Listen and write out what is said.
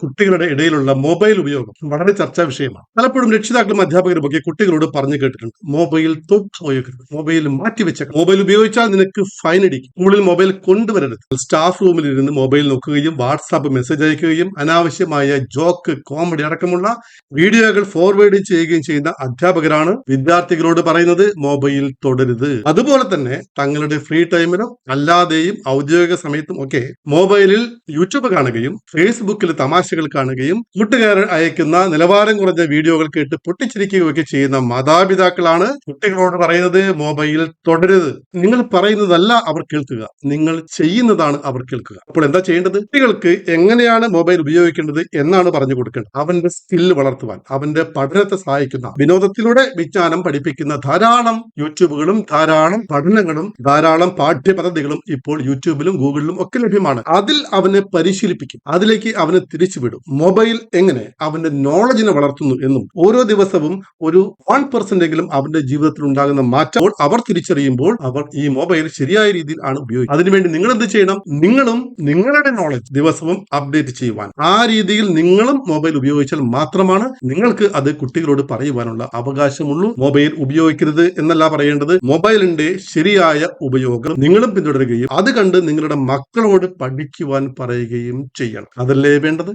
കുട്ടികളുടെ ഇടയിലുള്ള മൊബൈൽ ഉപയോഗം വളരെ ചർച്ചാ വിഷയമാണ്. പലപ്പോഴും രക്ഷിതാക്കളും അധ്യാപകരും ഒക്കെ കുട്ടികളോട് പറഞ്ഞു കേട്ടിട്ടുണ്ട്, മൊബൈൽ ഉപയോഗിക്കരുത്, മൊബൈൽ മാറ്റിവെച്ചേക്കണം, മൊബൈൽ ഉപയോഗിച്ചാൽ നിനക്ക് ഫൈൻ അടിക്കും, സ്കൂളിൽ മൊബൈൽ കൊണ്ടുവരരുത്. സ്റ്റാഫ് റൂമിൽ ഇരുന്ന് മൊബൈൽ നോക്കുകയും വാട്സാപ്പ് മെസ്സേജ് അയക്കുകയും അനാവശ്യമായ ജോക്ക്, കോമഡി അടക്കമുള്ള വീഡിയോകൾ ഫോർവേഡ് ചെയ്യുകയും ചെയ്യുന്ന അധ്യാപകരാണ് വിദ്യാർത്ഥികളോട് പറയുന്നത് മൊബൈൽ തുടരുത്. അതുപോലെ തന്നെ തങ്ങളുടെ ഫ്രീ ടൈമിലും അല്ലാതെയും ഔദ്യോഗിക സമയത്തും ഒക്കെ മൊബൈലിൽ യൂട്യൂബ് കാണുകയും ഫേസ്ബുക്കിൽ തമാശകൾ കാണുകയും കൂട്ടുകാരൻ അയക്കുന്ന നിലവാരം കുറഞ്ഞ വീഡിയോകൾ കേട്ട് പൊട്ടിച്ചിരിക്കുകയൊക്കെ ചെയ്യുന്ന മാതാപിതാക്കളാണ് കുട്ടികളോട് പറയുന്നത് മൊബൈൽ തുടരുത്. നിങ്ങൾ പറയുന്നതല്ല അവർ കേൾക്കുക, നിങ്ങൾ ചെയ്യുന്നതാണ് അവർ കേൾക്കുക. അപ്പോൾ എന്താ ചെയ്യേണ്ടത്? കുട്ടികൾക്ക് എങ്ങനെയാണ് മൊബൈൽ ഉപയോഗിക്കേണ്ടത് എന്നാണ് പറഞ്ഞു കൊടുക്കേണ്ടത്. അവന്റെ സ്കില്ല് വളർത്തുവാൻ, അവന്റെ പഠനത്തെ സഹായിക്കുന്ന, വിനോദത്തിലൂടെ വിജ്ഞാനം പഠിപ്പിക്കുന്ന ധാരാളം യൂട്യൂബുകളും ധാരാളം പഠനങ്ങളും ധാരാളം പാഠ്യപദ്ധതികളും ഇപ്പോൾ യൂട്യൂബിലും ഗൂഗിളിലും ഒക്കെ ലഭ്യമാണ്. അതിൽ അവനെ പരിശീലിപ്പിക്കും, അതിലേക്ക് അവനെ തിരിച്ചുവിടും. മൊബൈൽ എങ്ങനെ അവന്റെ നോളജിനെ വളർത്തുന്നു എന്നും ഓരോ ദിവസവും ഒരു 1% എങ്കിലും അവന്റെ ജീവിതത്തിൽ ഉണ്ടാകുന്ന മാറ്റം അവർ തിരിച്ചറിയുമ്പോൾ അവർ ഈ മൊബൈൽ ശരിയായ രീതിയിൽ ആണ് ഉപയോഗിക്കുക. അതിനുവേണ്ടി നിങ്ങൾ എന്ത് ചെയ്യണം? നിങ്ങളും നിങ്ങളുടെ നോളജ് ദിവസവും അപ്ഡേറ്റ് ചെയ്യുവാൻ, ആ രീതിയിൽ നിങ്ങളും മൊബൈൽ ഉപയോഗിച്ചാൽ മാത്രമാണ് നിങ്ങൾക്ക് അത് കുട്ടികളോട് പറയുവാനുള്ള അവകാശമുള്ളൂ. മൊബൈൽ ഉപയോഗിക്കരുത് എന്നല്ല പറയേണ്ടത്, മൊബൈലിന്റെ ശരിയായ ഉപയോഗം നിങ്ങളും പിന്തുടരുകയും അത് കണ്ട് നിങ്ങളുടെ മക്കളോട് പഠിക്കുവാൻ പറയുകയും ചെയ്യണം. അതല്ലേ വേണ്ടത്?